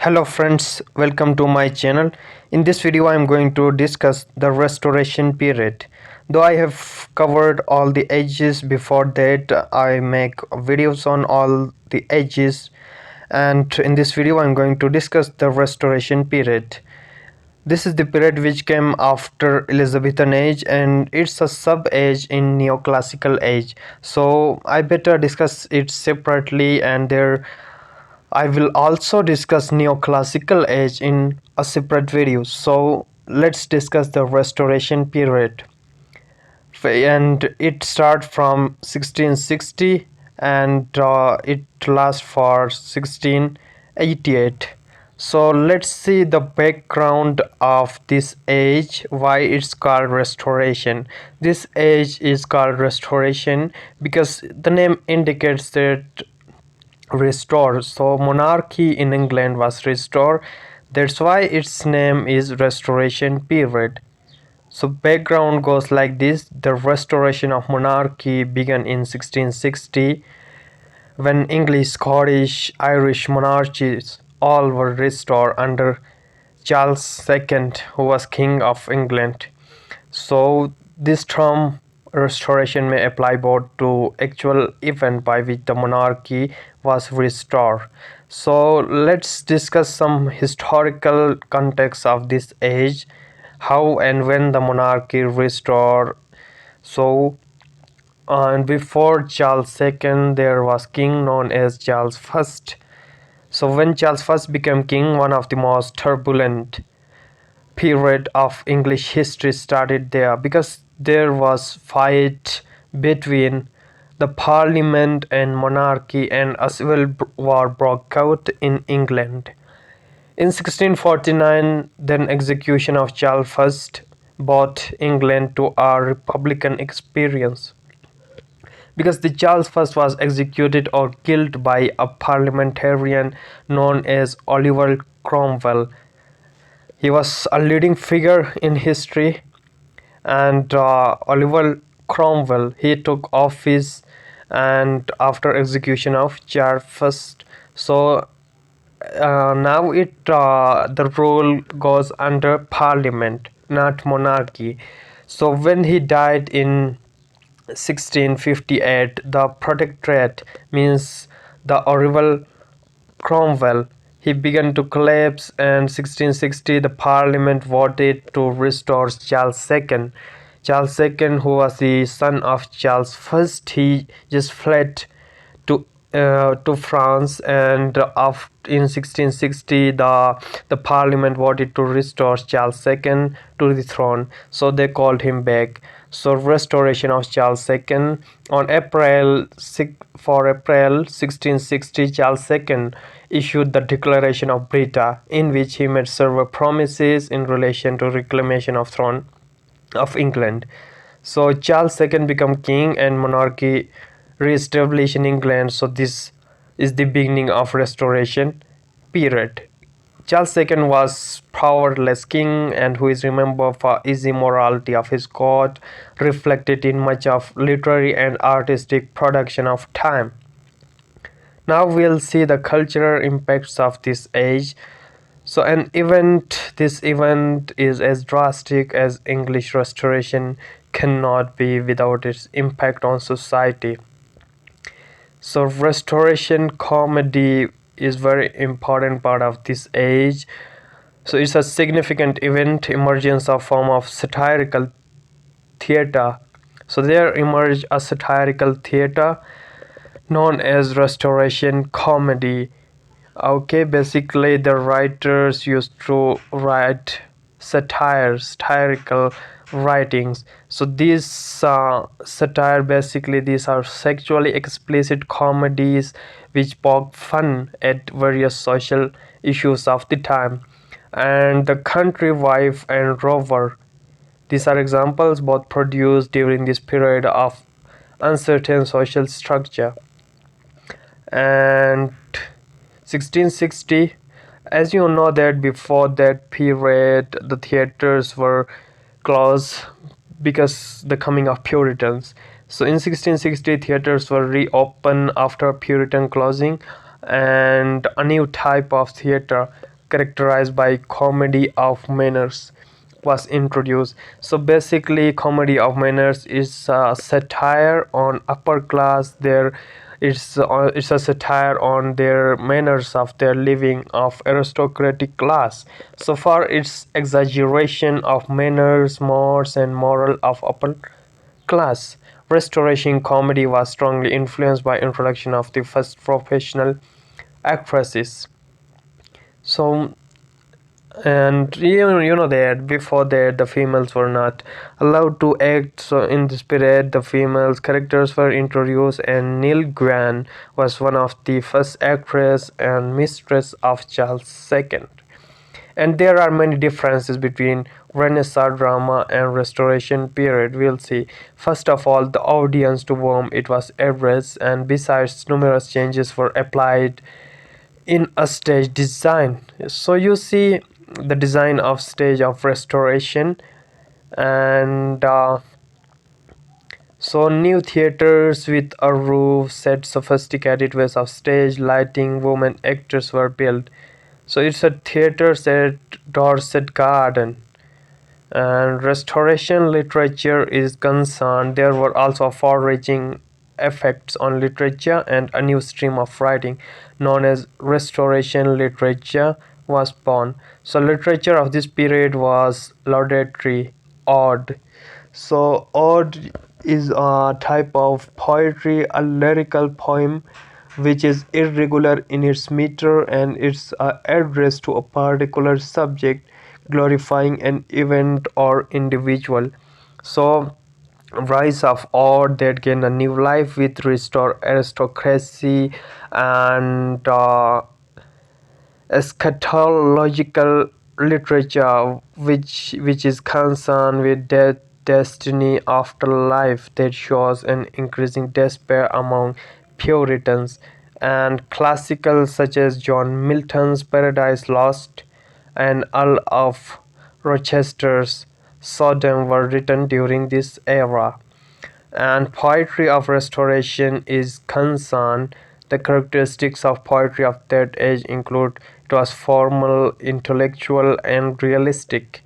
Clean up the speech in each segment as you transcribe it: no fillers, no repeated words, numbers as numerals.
Hello friends, welcome to my channel. In this video I am going to discuss the restoration period. Though I have covered all the ages before that, I make videos on all the ages, and in this video I am going to discuss the restoration period. This is the period which came after Elizabethan age, and it's a sub-age in neoclassical age. So I better discuss it separately, and there I will also discuss neoclassical age in a separate video. So let's discuss the restoration period. And it starts from 1660 and it lasts for 1688. So let's see the background of this age, why it's called restoration. This age is called restoration because the name indicates that restored. So monarchy in England was restored. That's why its name is restoration period. So background goes like this. The restoration of monarchy began in 1660 when English, Scottish, Irish monarchies all were restored under Charles II, who was King of England. So this term restoration may apply both to actual event by which the monarchy was restored. So let's discuss some historical context of this age, how and when the monarchy restored. So and before Charles II there was king known as Charles I. So when Charles I became king, one of the most turbulent period of English history started there because there was fight between the parliament and monarchy, and a civil war broke out in England. In 1649, then execution of Charles I brought England to a republican experience because the Charles I was executed or killed by a parliamentarian known as Oliver Cromwell. He was a leading figure in history, and Oliver Cromwell, he took office and after execution of Charles I. So now the rule goes under parliament, not monarchy. So when he died in 1658, the protectorate, means the Oliver Cromwell, he began to collapse, and 1660 the parliament voted to restore Charles II. Charles II, who was the son of Charles I, he just fled to France, and in 1660 the parliament voted to restore Charles II to the throne, so they called him back. So restoration of Charles II on April 1660, Charles II issued the Declaration of Breda, in which he made several promises in relation to reclamation of throne of England. So Charles II became king and monarchy re-established in England. So this is the beginning of restoration period. Charles II was powerless king and who is remembered for easy morality of his court, reflected in much of literary and artistic production of time. Now we'll see the cultural impacts of this age. So this event is as drastic as English restoration cannot be without its impact on society. So restoration comedy is very important part of this age. So it's a significant event, emergence of form of satirical theater. So there emerged a satirical theater known as restoration comedy. Okay, basically the writers used to write satirical writings. So these satire, basically these are sexually explicit comedies which poke fun at various social issues of the time. And The Country Wife and Rover, these are examples both produced during this period of uncertain social structure. And 1660, as you know that before that period the theaters were closed because the coming of Puritans. So in 1660 theaters were reopened after Puritan closing, and a new type of theater characterized by comedy of manners was introduced. So basically, comedy of manners is a satire on upper class. It's a satire on their manners of their living of aristocratic class. So far, it's exaggeration of manners, mores, and moral of upper class. Restoration comedy was strongly influenced by introduction of the first professional actresses. So, and you know that before that the females were not allowed to act. So in this period the females characters were introduced, and Neil Gwan was one of the first actress and mistress of Charles II. And there are many differences between Renaissance drama and Restoration period. We'll see. First of all, the audience to whom it was addressed, and besides, numerous changes were applied in a stage design. So you see the design of stage of Restoration, and so new theaters with a roof set, sophisticated ways of stage lighting, women actors were built. So it's a theater set Dorset Garden. And Restoration literature is concerned, there were also far-reaching effects on literature, and a new stream of writing known as Restoration literature was born. So literature of this period was laudatory, ode. So ode is a type of poetry, a lyrical poem which is irregular in its meter, and it's addressed to a particular subject, glorifying an event or individual. So rise of art that gain a new life with restore aristocracy, and eschatological literature which is concerned with death, destiny, afterlife, that shows an increasing despair among Puritans. And classical such as John Milton's Paradise Lost and Earl of Rochester's Sodom were written during this era. And poetry of Restoration is concerned, the characteristics of poetry of that age include it was formal, intellectual, and realistic.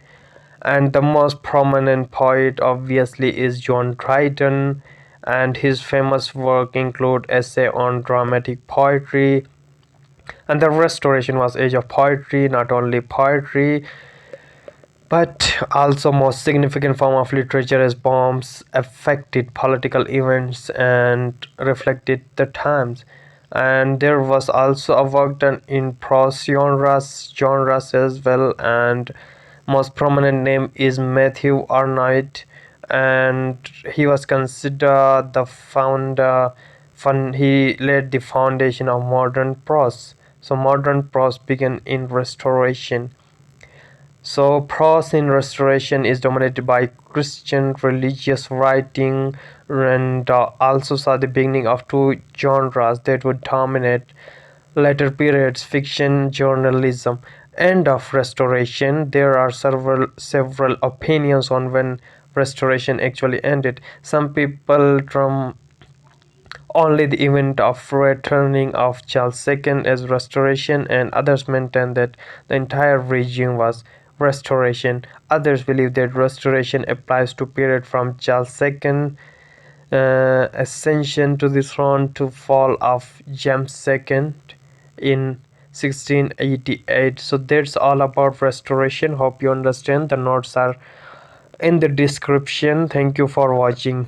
And the most prominent poet obviously is John Dryden, and his famous work include essay on dramatic poetry. And the Restoration was age of poetry, not only poetry but also most significant form of literature, as poems affected political events and reflected the times. And there was also a work done in prose genres as well, and most prominent name is Matthew Arnold, and he was considered the he laid the foundation of modern prose. So modern prose began in Restoration. So prose in Restoration is dominated by Christian religious writing, and also saw the beginning of two genres that would dominate later periods: fiction, journalism. End of Restoration. There are several opinions on when Restoration actually ended. Some people term only the event of returning of Charles II as Restoration, and others maintain that the entire regime was Restoration. Others believe that Restoration applies to period from Charles II ascension to the throne to fall of James II in 1688. So that's all about Restoration. Hope you understand. The notes are in the description. Thank you for watching.